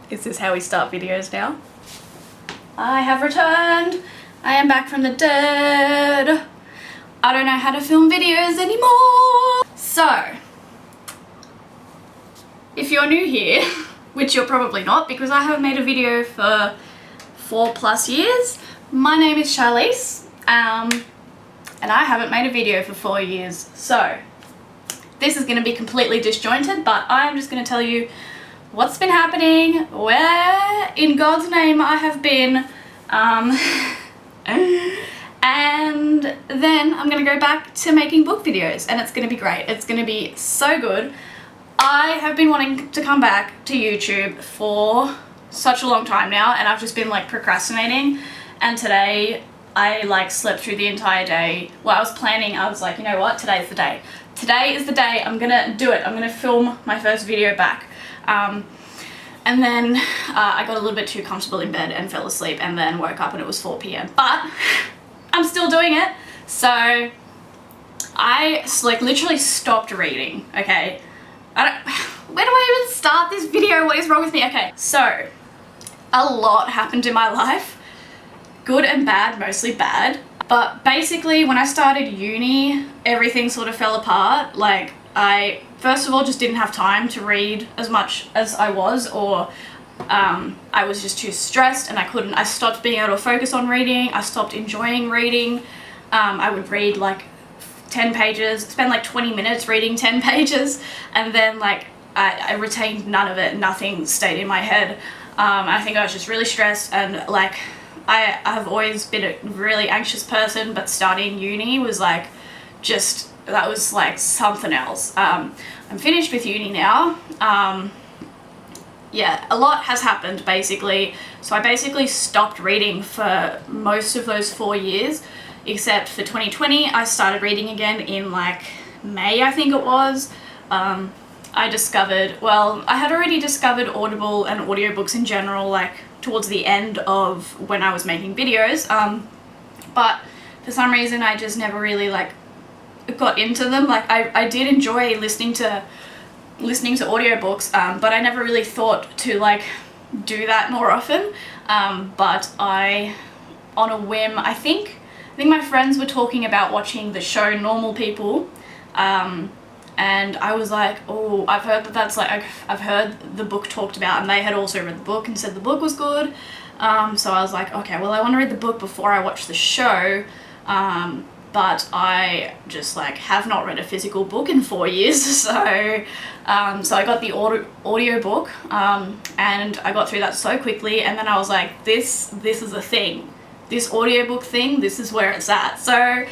Is this how we start videos now? I have returned. I am back from the dead. I don't know how to film videos anymore. So, if you're new here, which you're probably not because I haven't made a video for 4+ years, my name is Charly, and I haven't made a video for 4 years. So, this is going to be completely disjointed, but I'm just going to tell you what's been happening, where in God's name I have been, and then I'm going to go back to making book videos, and it's going to be great. It's going to be so good. I have been wanting to come back to YouTube for such a long time now, and I've just been like procrastinating, and today I like slept through the entire day. Well, I was planning, I was like, you know what, today's the day. Today is the day, I'm gonna do it. I'm gonna film my first video back. And then I got a little bit too comfortable in bed and fell asleep and then woke up and it was 4 p.m. But I'm still doing it. So I like literally stopped reading, okay? Where do I even start this video? What is wrong with me? Okay, so a lot happened in my life. Good and bad, mostly bad. But basically when I started uni, everything sort of fell apart. Like I, first of all, just didn't have time to read as much as I was, or I was just too stressed and I stopped being able to focus on reading. I stopped enjoying reading. I would read like 10 pages, spend like 20 minutes reading 10 pages, and then like I retained none of it. Nothing stayed in my head. I think I was just really stressed, and like I've always been a really anxious person, but starting uni was like that was like something else. I'm finished with uni now. Yeah, a lot has happened basically. So I basically stopped reading for most of those 4 years, except for 2020. I started reading again in like May, I think it was. I had already discovered Audible and audiobooks in general, like towards the end of when I was making videos. But for some reason I just never really like got into them. Like I did enjoy listening to audiobooks, but I never really thought to like do that more often. But on a whim, I think my friends were talking about watching the show Normal People, and I was like, oh, I've heard that's like, I've heard the book talked about, and they had also read the book and said the book was good. So I was like, okay, well I want to read the book before I watch the show. But I just like have not read a physical book in 4 years, so I got the audio book, and I got through that so quickly, and then I was like, this is a thing. This audiobook thing, this is where it's at. So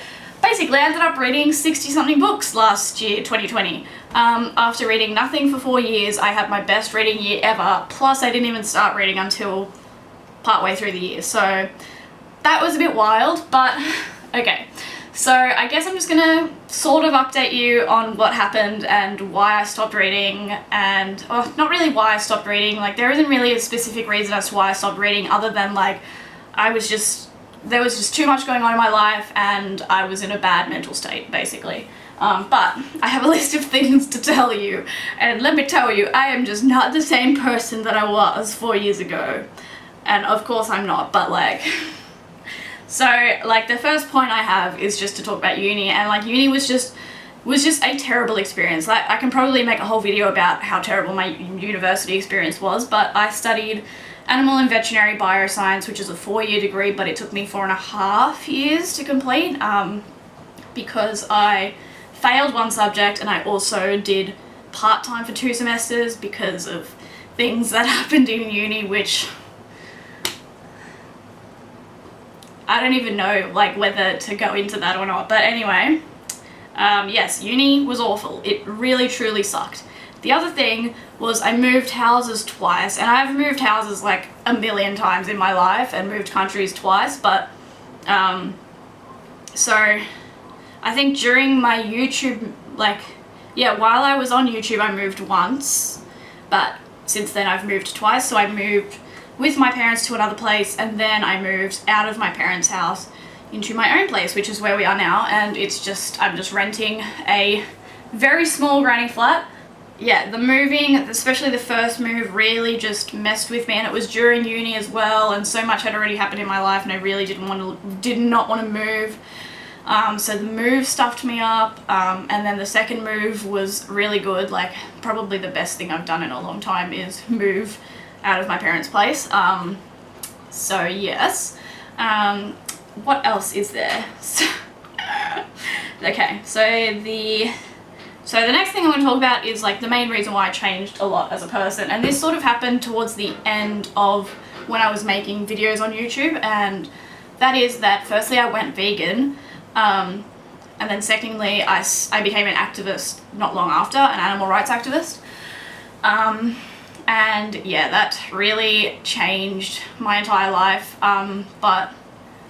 basically I ended up reading 60-something books last year, 2020. After reading nothing for 4 years, I had my best reading year ever, plus I didn't even start reading until partway through the year, so that was a bit wild, but okay. So I guess I'm just gonna sort of update you on what happened and why I stopped reading, and not really why I stopped reading. Like there isn't really a specific reason as to why I stopped reading, other than like there was just too much going on in my life and I was in a bad mental state basically. But I have a list of things to tell you, and let me tell you, I am just not the same person that I was 4 years ago. And of course I'm not, but like so like the first point I have is just to talk about uni, and like uni was just a terrible experience. Like I can probably make a whole video about how terrible my university experience was, but I studied animal and veterinary bioscience, which is a 4-year degree, but it took me 4.5 years to complete, because I failed one subject and I also did part-time for 2 semesters because of things that happened in uni, which I don't even know like whether to go into that or not, but anyway, yes, uni was awful. It really truly sucked. The other thing was I moved houses twice, and I've moved houses like a million times in my life and moved countries twice, but so I think during my YouTube, like, yeah, while I was on YouTube I moved once, but since then I've moved twice. So I moved with my parents to another place, and then I moved out of my parents' house into my own place, which is where we are now, and it's just, I'm just renting a very small granny flat yeah, the moving, especially the first move, really just messed with me, and it was during uni as well, and so much had already happened in my life, and I really did not want to move. So the move stuffed me up, and then the second move was really good. Like, probably the best thing I've done in a long time is move out of my parents' place. So yes. What else is there? Okay, so the next thing I'm going to talk about is like the main reason why I changed a lot as a person, and this sort of happened towards the end of when I was making videos on YouTube, and that is that firstly I went vegan, and then secondly I became an activist not long after, an animal rights activist, and yeah, that really changed my entire life, but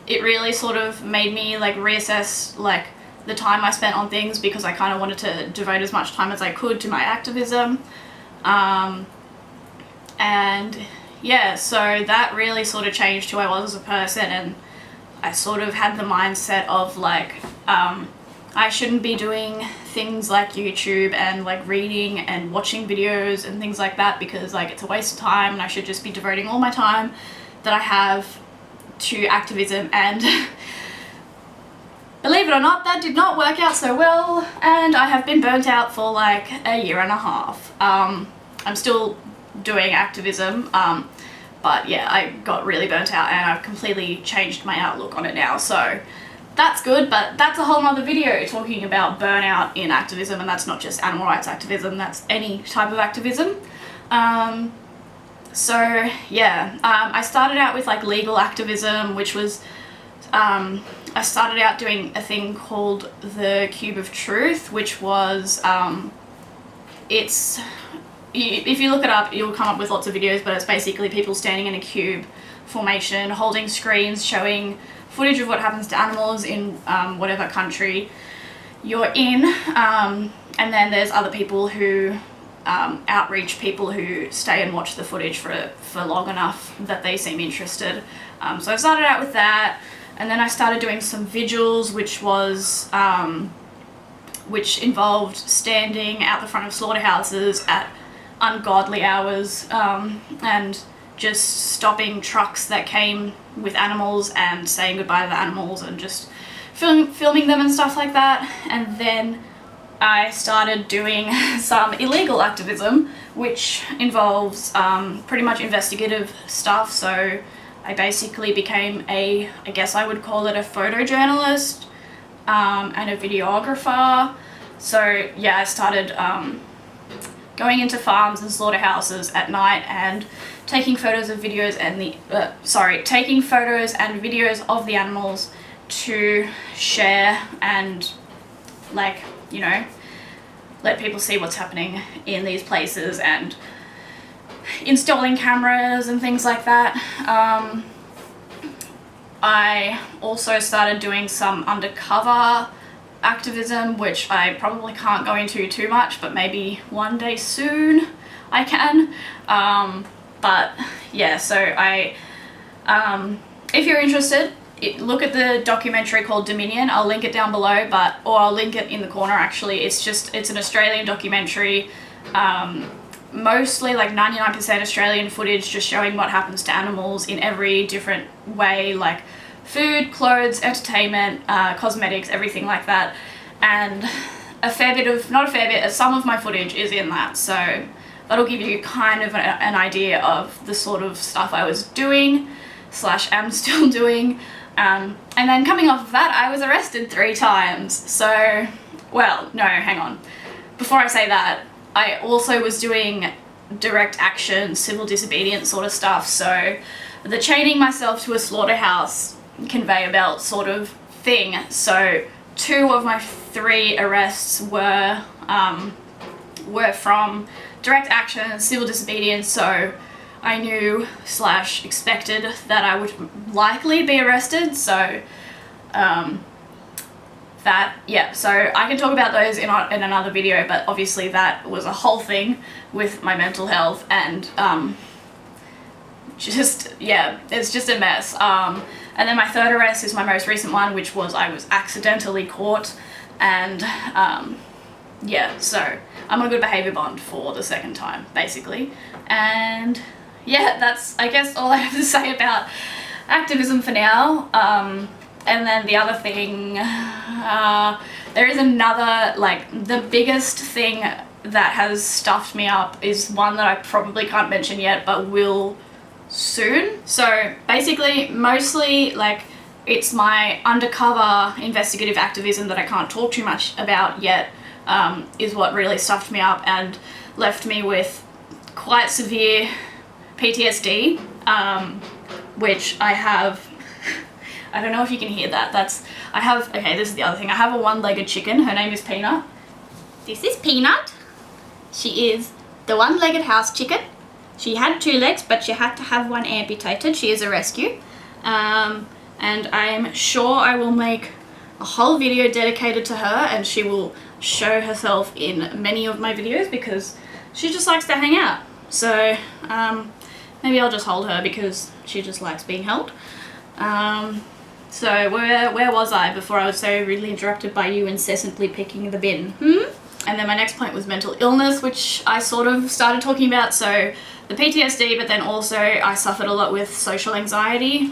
it really sort of made me like reassess like the time I spent on things, because I kind of wanted to devote as much time as I could to my activism, and yeah, so that really sort of changed who I was as a person, and I sort of had the mindset of like, I shouldn't be doing things like YouTube and like reading and watching videos and things like that, because like it's a waste of time, and I should just be devoting all my time that I have to activism. And believe it or not, that did not work out so well, and I have been burnt out for like a year and a half. I'm still doing activism, but yeah, I got really burnt out, and I've completely changed my outlook on it now, so that's good. But that's a whole nother video talking about burnout in activism, and that's not just animal rights activism, that's any type of activism. So yeah, I started out with like legal activism, which was, I started out doing a thing called the Cube of Truth, which was, if you look it up, you'll come up with lots of videos, but it's basically people standing in a cube formation, holding screens, showing footage of what happens to animals in whatever country you're in, and then there's other people who outreach people who stay and watch the footage for long enough that they seem interested. So I started out with that, and then I started doing some vigils, which was which involved standing out the front of slaughterhouses at ungodly hours, and just stopping trucks that came with animals and saying goodbye to the animals, and just filming them and stuff like that. And then I started doing some illegal activism, which involves pretty much investigative stuff. So I basically became I guess I would call it a photojournalist, and a videographer. So yeah, I started going into farms and slaughterhouses at night and taking photos and videos of the animals to share and, like, you know, let people see what's happening in these places, and installing cameras and things like that. I also started doing some undercover activism, which I probably can't go into too much, but maybe one day soon I can. But yeah, so if you're interested, look at the documentary called Dominion. I'll link it down below, or I'll link it in the corner actually. It's an Australian documentary, mostly like 99% Australian footage, just showing what happens to animals in every different way, like food, clothes, entertainment, cosmetics, everything like that. And some of my footage is in that, so that'll give you kind of an idea of the sort of stuff I was doing / am still doing. And then coming off of that, I was arrested 3 times. So, well, no, hang on. Before I say that, I also was doing direct action, civil disobedience sort of stuff. So the chaining myself to a slaughterhouse conveyor belt sort of thing. So 2 of my 3 arrests were from direct action, civil disobedience. So I knew / expected that I would likely be arrested. So so I can talk about those in another video, but obviously that was a whole thing with my mental health, and it's just a mess. And then my 3rd arrest is my most recent one, which was I was accidentally caught, and yeah, so I'm on a good behaviour bond for the second time, basically. And yeah, that's, I guess, all I have to say about activism for now. And then the other thing, there is another, like, the biggest thing that has stuffed me up is one that I probably can't mention yet, but will soon. So basically, mostly, like, it's my undercover investigative activism that I can't talk too much about yet, is what really stuffed me up and left me with quite severe PTSD, which I have. I don't know if you can hear that. Okay, this is the other thing. I have a one-legged chicken. Her name is Peanut. This is Peanut. She is the one-legged house chicken. She had 2 legs, but she had to have one amputated. She is a rescue. And I'm sure I will make a whole video dedicated to her, and she will show herself in many of my videos because she just likes to hang out. So maybe I'll just hold her because she just likes being held. So where was I before I was so rudely interrupted by you incessantly picking the bin? And then my next point was mental illness, which I sort of started talking about. So the PTSD, but then also I suffered a lot with social anxiety.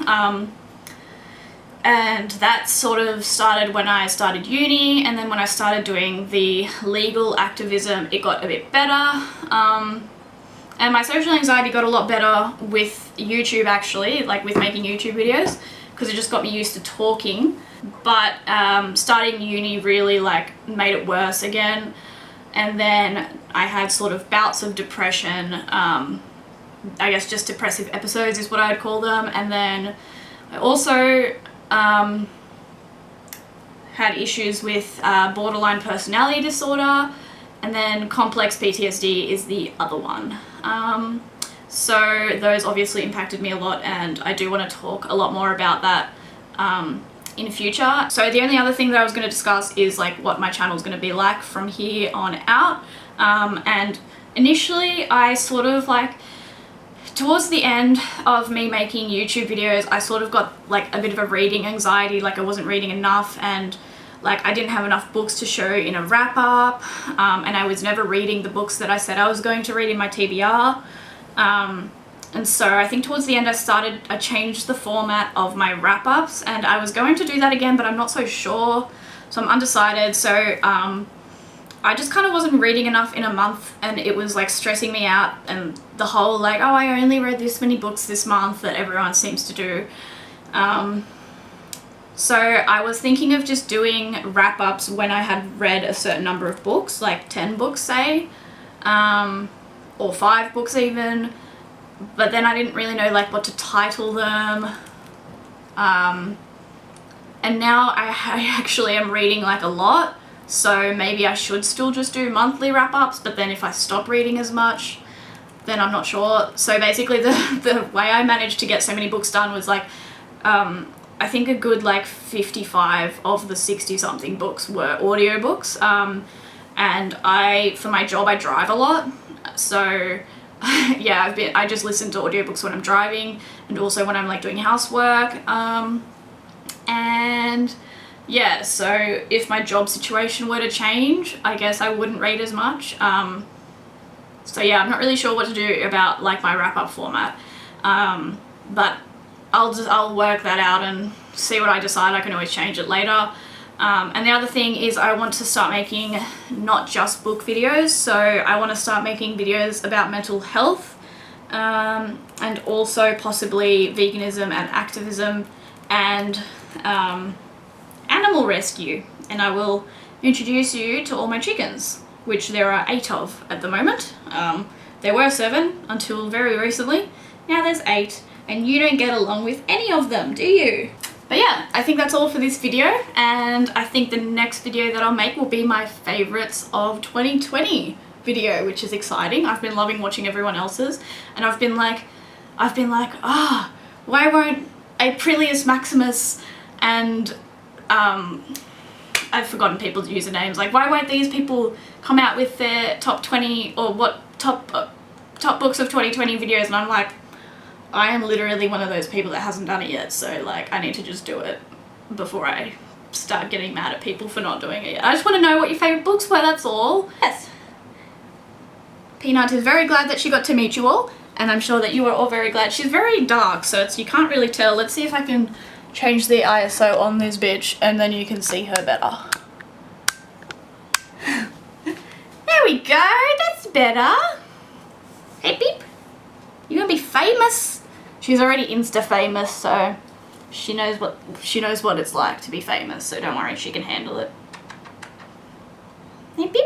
And that sort of started when I started uni, and then when I started doing the legal activism, it got a bit better. And my social anxiety got a lot better with YouTube, actually, like with making YouTube videos, because it just got me used to talking. But starting uni really like made it worse again. And then I had sort of bouts of depression, I guess just depressive episodes is what I'd call them. And then I also had issues with borderline personality disorder, and then complex PTSD is the other one. So those obviously impacted me a lot, and I do want to talk a lot more about that in future. So the only other thing that I was going to discuss is like what my channel is going to be like from here on out. And initially I sort of like, towards the end of me making YouTube videos, I sort of got like a bit of a reading anxiety, like I wasn't reading enough, and like I didn't have enough books to show in a wrap up, and I was never reading the books that I said I was going to read in my TBR. And so I think towards the end I changed the format of my wrap-ups, and I was going to do that again, but I'm not so sure, so I'm undecided. So I just kind of wasn't reading enough in a month, and it was like stressing me out, and the whole like, oh, I only read this many books this month that everyone seems to do. So I was thinking of just doing wrap-ups when I had read a certain number of books, like 10 books say, or 5 books even, but then I didn't really know like what to title them. And now I actually am reading like a lot, so maybe I should still just do monthly wrap-ups, but then if I stop reading as much, then I'm not sure. So basically the way I managed to get so many books done was like, I think a good like 55 of the 60 something books were audiobooks. And for my job I drive a lot, so yeah, I just listen to audiobooks when I'm driving, and also when I'm like doing housework. And yeah, so if my job situation were to change, I guess I wouldn't read as much. So yeah, I'm not really sure what to do about like my wrap-up format, but I'll work that out and see what I decide. I can always change it later. And the other thing is I want to start making not just book videos, so I want to start making videos about mental health, and also possibly veganism and activism and animal rescue. And I will introduce you to all my chickens, which there are 8 of at the moment. There were 7 until very recently. Now there's 8, and you don't get along with any of them, do you? But yeah, I think that's all for this video, and I think the next video that I'll make will be my favorites of 2020 video, which is exciting. I've been loving watching everyone else's, and I've been like, why won't Aprilius Maximus and I've forgotten people's usernames, like why won't these people come out with their top 20 or what top books of 2020 videos? And I'm like, I am literally one of those people that hasn't done it yet, so like I need to just do it before I start getting mad at people for not doing it yet. I just want to know what your favourite books were, that's all. Yes. Peanut is very glad that she got to meet you all, and I'm sure that you are all very glad. She's very dark, so it's, you can't really tell. Let's see if I can change the ISO on this bitch, and then you can see her better. There we go, that's better. Hey, beep. You're gonna be famous. She's already Insta famous, so she knows what it's like to be famous, so don't worry, she can handle it. Hey, beep.